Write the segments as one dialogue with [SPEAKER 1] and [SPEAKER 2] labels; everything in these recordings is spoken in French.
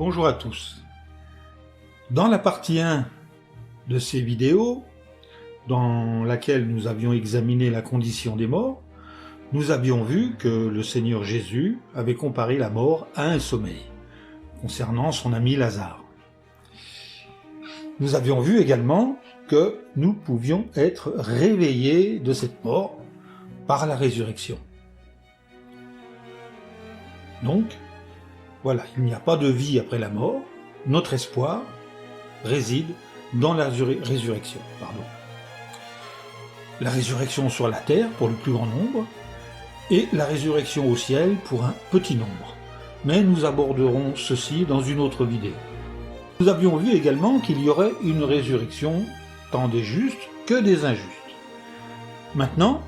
[SPEAKER 1] Bonjour à tous. Dans la partie 1 de ces vidéos, dans laquelle nous avions examiné la condition des morts, nous avions vu que le Seigneur Jésus avait comparé la mort à un sommeil, concernant son ami Lazare. Nous avions vu également que nous pouvions être réveillés de cette mort par la résurrection. Donc, voilà, il n'y a pas de vie après la mort, notre espoir réside dans la résurrection. La résurrection sur la terre pour le plus grand nombre, et la résurrection au ciel pour un petit nombre. Mais nous aborderons ceci dans une autre vidéo. Nous avions vu également qu'il y aurait une résurrection tant des justes que des injustes. Maintenant,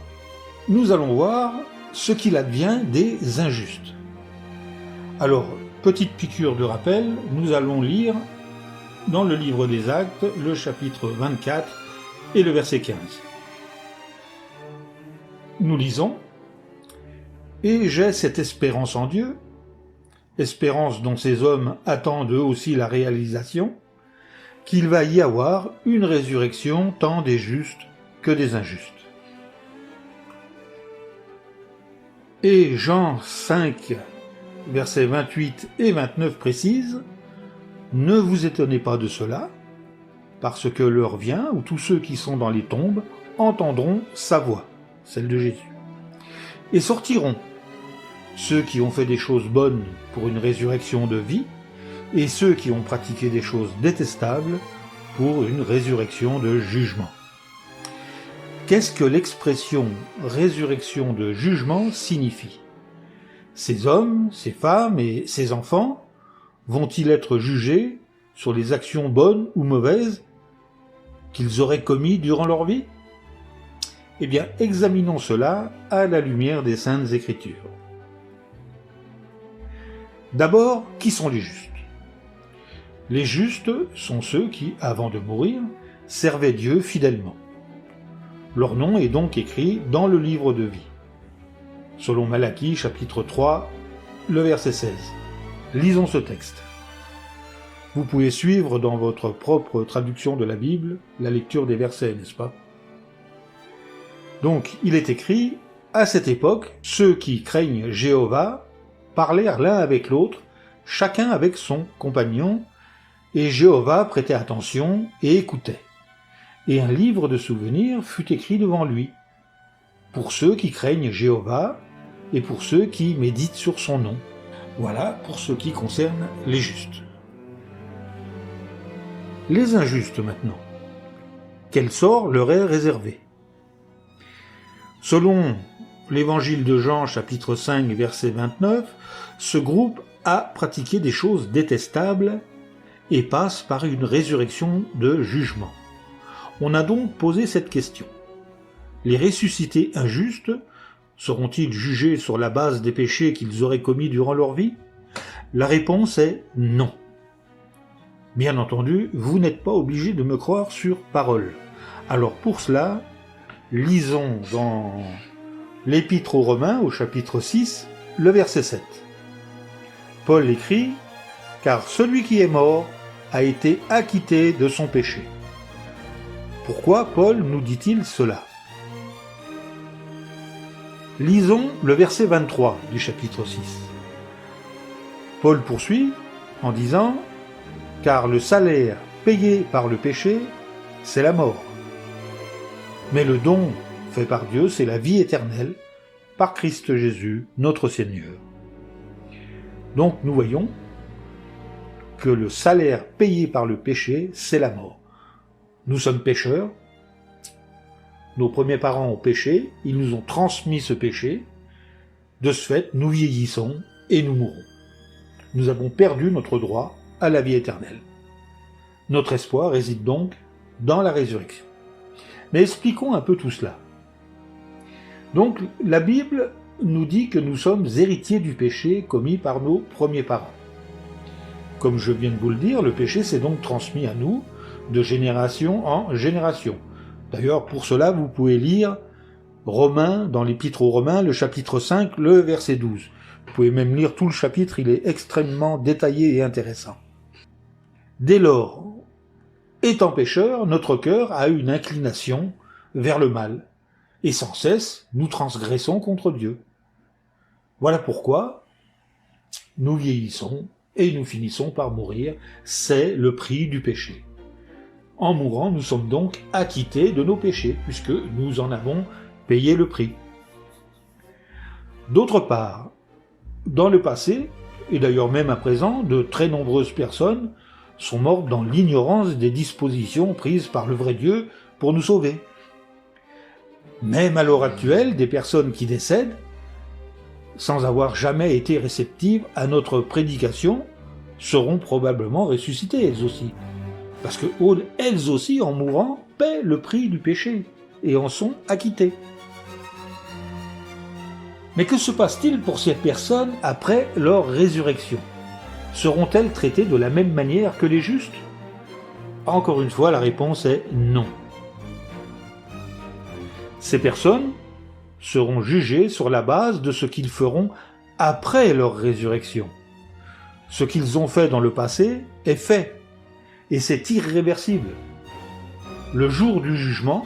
[SPEAKER 1] nous allons voir ce qu'il advient des injustes. Alors, petite piqûre de rappel, nous allons lire dans le livre des Actes, le chapitre 24 et le verset 15. Nous lisons « Et j'ai cette espérance en Dieu, espérance dont ces hommes attendent eux aussi la réalisation, qu'il va y avoir une résurrection tant des justes que des injustes. » Et Jean 5, versets 28 et 29 précisent « Ne vous étonnez pas de cela, parce que l'heure vient où tous ceux qui sont dans les tombes entendront sa voix, celle de Jésus, et sortiront, ceux qui ont fait des choses bonnes pour une résurrection de vie, et ceux qui ont pratiqué des choses détestables pour une résurrection de jugement. » Qu'est-ce que l'expression « résurrection de jugement » signifie ? Ces hommes, ces femmes et ces enfants vont-ils être jugés sur les actions bonnes ou mauvaises qu'ils auraient commises durant leur vie ? Eh bien, examinons cela à la lumière des Saintes Écritures. D'abord, qui sont les justes ? Les justes sont ceux qui, avant de mourir, servaient Dieu fidèlement. Leur nom est donc écrit dans le livre de vie. Selon Malachie, chapitre 3, le verset 16. Lisons ce texte. Vous pouvez suivre dans votre propre traduction de la Bible la lecture des versets, n'est-ce pas ? Donc, il est écrit, à cette époque, ceux qui craignent Jéhovah parlèrent l'un avec l'autre, chacun avec son compagnon, et Jéhovah prêtait attention et écoutait. Et un livre de souvenirs fut écrit devant lui, pour ceux qui craignent Jéhovah et pour ceux qui méditent sur son nom. Voilà pour ce qui concerne les justes. Les injustes maintenant. Quel sort leur est réservé ? Selon l'évangile de Jean, chapitre 5, verset 29, ce groupe a pratiqué des choses détestables et passe par une résurrection de jugement. On a donc posé cette question. Les ressuscités injustes seront-ils jugés sur la base des péchés qu'ils auraient commis durant leur vie ? La réponse est non. Bien entendu, vous n'êtes pas obligé de me croire sur parole. Alors pour cela, lisons dans l'Épître aux Romains, au chapitre 6, le verset 7. Paul écrit « Car celui qui est mort a été acquitté de son péché. » Pourquoi Paul nous dit-il cela ? Lisons le verset 23 du chapitre 6. Paul poursuit en disant « Car le salaire payé par le péché, c'est la mort. Mais le don fait par Dieu, c'est la vie éternelle, par Christ Jésus, notre Seigneur. » Donc nous voyons que le salaire payé par le péché, c'est la mort. Nous sommes pécheurs, nos premiers parents ont péché, ils nous ont transmis ce péché, de ce fait, nous vieillissons et nous mourrons. Nous avons perdu notre droit à la vie éternelle. Notre espoir réside donc dans la résurrection. Mais expliquons un peu tout cela. Donc, la Bible nous dit que nous sommes héritiers du péché commis par nos premiers parents. Comme je viens de vous le dire, le péché s'est donc transmis à nous de génération en génération. D'ailleurs, pour cela, vous pouvez lire Romains, dans l'Épître aux Romains, le chapitre 5, le verset 12. Vous pouvez même lire tout le chapitre, il est extrêmement détaillé et intéressant. Dès lors, étant pécheur, notre cœur a une inclination vers le mal, et sans cesse, nous transgressons contre Dieu. Voilà pourquoi nous vieillissons et nous finissons par mourir. C'est le prix du péché. En mourant, nous sommes donc acquittés de nos péchés, puisque nous en avons payé le prix. D'autre part, dans le passé, et d'ailleurs même à présent, de très nombreuses personnes sont mortes dans l'ignorance des dispositions prises par le vrai Dieu pour nous sauver. Même à l'heure actuelle, des personnes qui décèdent, sans avoir jamais été réceptives à notre prédication, seront probablement ressuscitées elles aussi. Parce que elles aussi, en mourant, paient le prix du péché et en sont acquittées. Mais que se passe-t-il pour ces personnes après leur résurrection? Seront-elles traitées de la même manière que les justes? Encore une fois, la réponse est non. Ces personnes seront jugées sur la base de ce qu'ils feront après leur résurrection. Ce qu'ils ont fait dans le passé est fait, et c'est irréversible. Le jour du jugement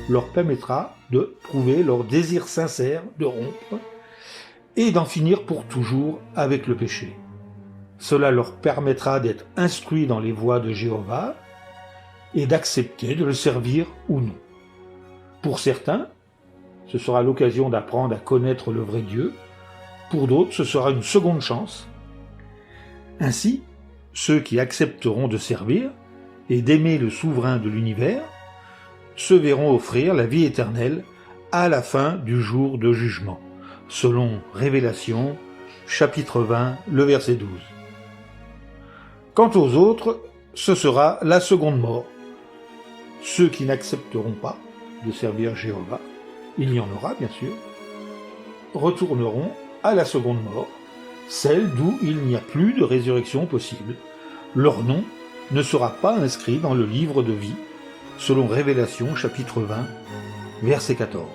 [SPEAKER 1] leur permettra de prouver leur désir sincère de rompre et d'en finir pour toujours avec le péché. Cela leur permettra d'être instruits dans les voies de Jéhovah et d'accepter de le servir ou non. Pour certains, ce sera l'occasion d'apprendre à connaître le vrai Dieu. Pour d'autres, ce sera une seconde chance. Ainsi, ceux qui accepteront de servir et d'aimer le souverain de l'univers se verront offrir la vie éternelle à la fin du jour de jugement, selon Révélation, chapitre 20, le verset 12. Quant aux autres, ce sera la seconde mort. Ceux qui n'accepteront pas de servir Jéhovah, il y en aura bien sûr, retourneront à la seconde mort, celle d'où il n'y a plus de résurrection possible. Leur nom ne sera pas inscrit dans le livre de vie, selon Révélation chapitre 20, verset 14.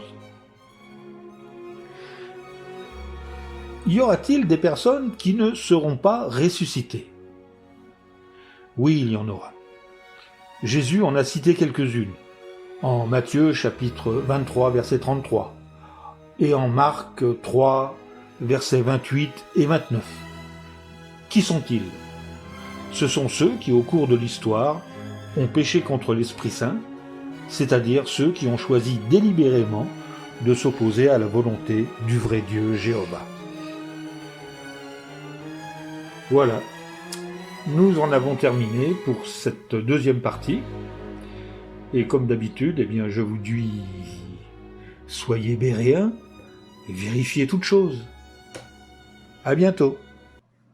[SPEAKER 1] Y aura-t-il des personnes qui ne seront pas ressuscitées? Oui, il y en aura. Jésus en a cité quelques-unes, en Matthieu chapitre 23, verset 33, et en Marc 3, versets 28 et 29. Qui sont-ils? Ce sont ceux qui, au cours de l'histoire, ont péché contre l'Esprit Saint, c'est-à-dire ceux qui ont choisi délibérément de s'opposer à la volonté du vrai Dieu Jéhovah. Voilà, nous en avons terminé pour cette deuxième partie. Et comme d'habitude, eh bien, je vous dis, soyez béréens et vérifiez toutes choses. À bientôt.